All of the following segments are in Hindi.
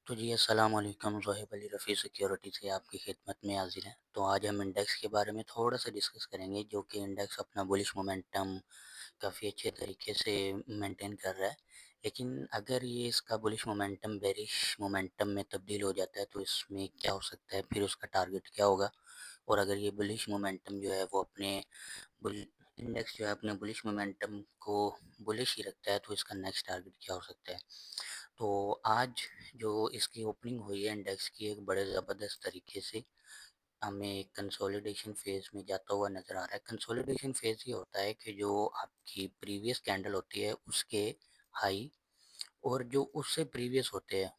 तो जी अस्सलाम वालेकुम ज़ोहैब अली रफ़ी सिक्योरिटी से आपकी खिदमत में हाज़िर हैं। तो आज हम इंडेक्स के बारे में थोड़ा-सा डिस्कस करेंगे जो कि इंडेक्स अपना बुलिश मोमेंटम काफ़ी अच्छे तरीके से मेंटेन कर रहा है। लेकिन अगर ये इसका बुलिश मोमेंटम बेरिश मोमेंटम में तब्दील हो जाता है तो इसमें क्या हो सकता है? फिर उसका टारगेट क्या होगा? और अगर ये बुलिश मोमेंटम जो है वो अपने बुल इंडेक्स जो है अपने बुलिश मोमेंटम को बुलिश ही रखता है तो इसका नेक्स्ट टारगेट क्या हो सकता है? तो आज जो इसकी ओपनिंग हुई है इंडेक्स की एक बड़े ज़बरदस्त तरीके से हमें कंसोलिडेशन फेज़ में जाता हुआ नज़र आ रहा है। कंसोलिडेशन फेज़ ये होता है कि जो आपकी प्रीवियस कैंडल होती है उसके हाई और जो उससे प्रीवियस होते हैं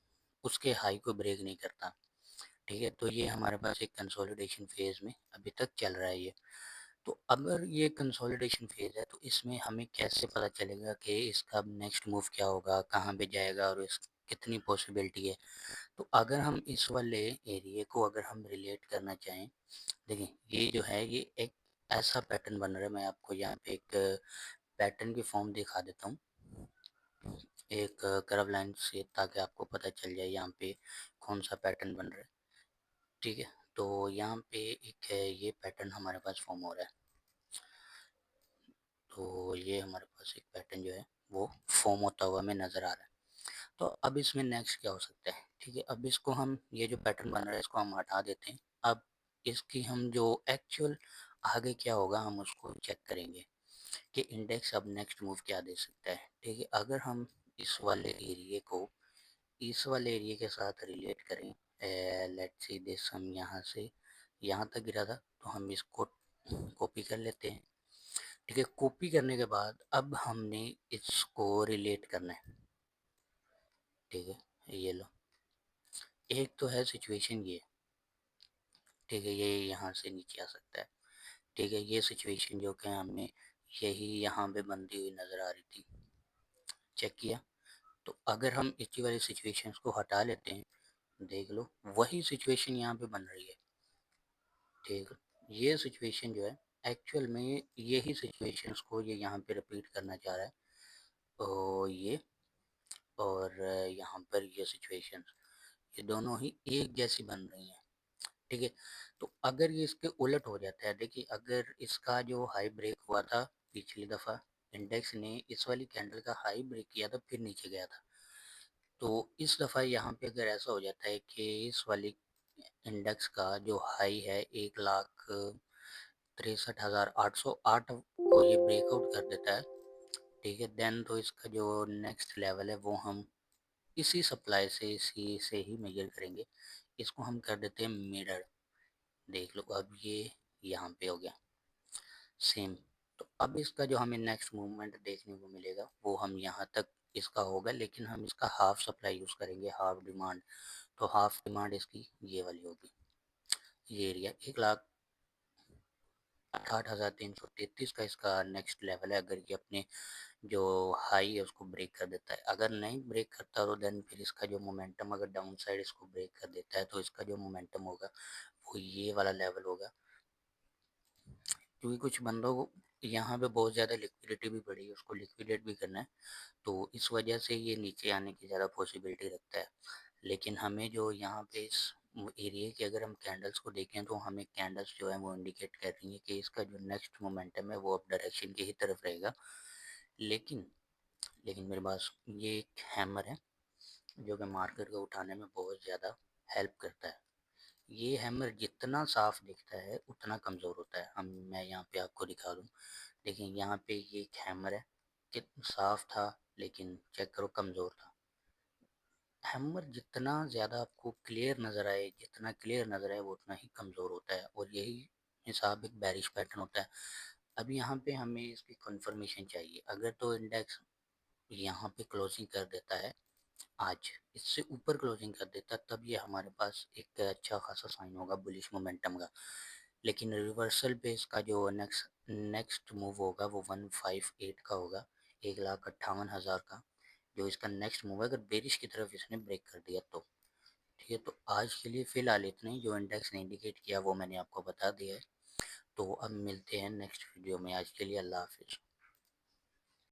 उसके हाई को ब्रेक नहीं करता। ठीक है? तो ये हमारे पास एक कंसोलिडेशन फेज़ में अभी तक चल रहा है ये। तो अगर ये कंसोलिडेशन फेज़ है तो इसमें हमें कैसे पता चलेगा कि इसका अब नेक्स्ट मूव क्या होगा, कहाँ पे जाएगा और इस कितनी पॉसिबिलिटी है। तो अगर हम इस वाले एरिया को अगर हम रिलेट करना चाहें, देखिए ये जो है ये एक ऐसा पैटर्न बन रहा है। मैं आपको यहाँ पे एक पैटर्न की फॉर्म दिखा देता हूँ, एक कर्व लाइन से, ताकि आपको पता चल जाए यहाँ पे कौन सा पैटर्न बन रहा है। ठीक है, तो यहाँ पे एक ये पैटर्न हमारे पास फॉर्म हो रहा है। तो ये हमारे पास एक पैटर्न जो है वो फॉर्म होता हुआ हमें नज़र आ रहा है। तो अब इसमें नेक्स्ट क्या हो सकता है? ठीक है, अब इसको हम ये जो पैटर्न बन रहा है इसको हम हटा देते हैं। अब इसकी हम जो एक्चुअल आगे क्या होगा हम उसको चेक करेंगे कि इंडेक्स अब नेक्स्ट मूव क्या दे सकता है। ठीक है, अगर हम इस वाले एरिया को इस वाले एरिया के साथ रिलेट करें, लेट्स सी दिस, हम यहाँ से यहाँ तक गिरा था तो हम इसको कॉपी कर लेते हैं। ठीक है, कॉपी करने के बाद अब हमने इसको रिलेट करना है। ठीक है, ये लो, एक तो है सिचुएशन ये, ठीक है, ये यहाँ से नीचे आ सकता है। ठीक है, ये सिचुएशन जो कि हमें यही यहाँ पे बनती हुई नज़र आ रही थी, चेक किया। तो अगर हम इसी वाली सिचुएशंस को हटा लेते हैं, देख लो वही सिचुएशन यहाँ पे बन रही है। ठीक है, ये सिचुएशन जो है एक्चुअल में यही सिचुएशंस को ये यहाँ पे रिपीट करना चाह रहा है। तो ये और यहाँ पर ये सिचुएशंस, ये दोनों ही एक जैसी बन रही हैं। ठीक है, तो अगर ये इसके उलट हो जाता है, देखिए अगर इसका जो हाई ब्रेक हुआ था पिछली दफ़ा, इंडेक्स ने इस वाली कैंडल का हाई ब्रेक किया था फिर नीचे गया था। तो इस दफ़ा यहाँ पे अगर ऐसा हो जाता है कि इस वाली इंडेक्स का जो हाई है 1,63,808 को ये ब्रेकआउट कर देता है। ठीक है, देन तो इसका जो नेक्स्ट लेवल है वो हम इसी सप्लाई से इसी से ही मेजर करेंगे। इसको हम कर देते हैं मिरर। देख लो अब ये यहाँ पे हो गया सेम। तो अब इसका जो हमें नेक्स्ट मूवमेंट देखने को मिलेगा वो हम यहाँ तक इसका होगा, लेकिन हम इसका हाफ सप्लाई यूज़ करेंगे, हाफ डिमांड। तो हाफ डिमांड इसकी ये वाली होगी, ये एरिया 1,68,333 का इसका नेक्स्ट लेवल है। अगर ये अपने जो हाई है उसको ब्रेक कर देता है, अगर नहीं ब्रेक करता तो देन फिर इसका जो मोमेंटम अगर डाउन साइड इसको ब्रेक कर देता है तो इसका जो मोमेंटम होगा वो ये वाला लेवल होगा। क्योंकि कुछ बंदों को यहाँ पे बहुत ज़्यादा लिक्विडिटी भी बढ़ी है, उसको लिक्विडेट भी करना है, तो इस वजह से ये नीचे आने की ज़्यादा पॉसिबिलिटी रखता है। लेकिन हमें जो यहाँ पे इस एरिया की अगर हम कैंडल्स को देखें तो हमें कैंडल्स जो है वो इंडिकेट कर रही है कि इसका जो नेक्स्ट मोमेंटम है वो अप डायरेक्शन की ही तरफ रहेगा। लेकिन लेकिन मेरे पास ये एक हैमर है जो कि मार्केट को उठाने में बहुत ज़्यादा हेल्प करता है। ये हैमर जितना साफ दिखता है उतना कमज़ोर होता है। हम मैं यहाँ पे आपको दिखा दूँ, देखिए यहाँ पे ये एक हैमर है, कितना साफ था लेकिन चेक करो कमज़ोर था। हैमर जितना ज़्यादा आपको क्लियर नज़र आए, जितना क्लियर नज़र आए वो उतना ही कमज़ोर होता है, और यही हिसाब एक बेरिश पैटर्न होता है। अब यहाँ पे हमें इसकी कंफर्मेशन चाहिए। अगर तो इंडेक्स यहाँ पे क्लोजिंग कर देता है, आज इससे ऊपर क्लोजिंग कर देता, तब ये हमारे पास एक अच्छा खासा साइन होगा बुलिश मोमेंटम का। लेकिन रिवर्सल पे इसका जो नेक्स्ट नेक्स्ट मूव होगा वो 158 का होगा, 1,58,000 का, जो इसका नेक्स्ट मूव है अगर बेरिश की तरफ इसने ब्रेक कर दिया तो। ठीक है, तो आज के लिए फ़िलहाल इतना ही, जो इंडेक्स ने इंडिकेट किया वो मैंने आपको बता दिया है। तो अब मिलते हैं नेक्स्ट वीडियो में, आज के लिए अल्लाह हाफ़िज़।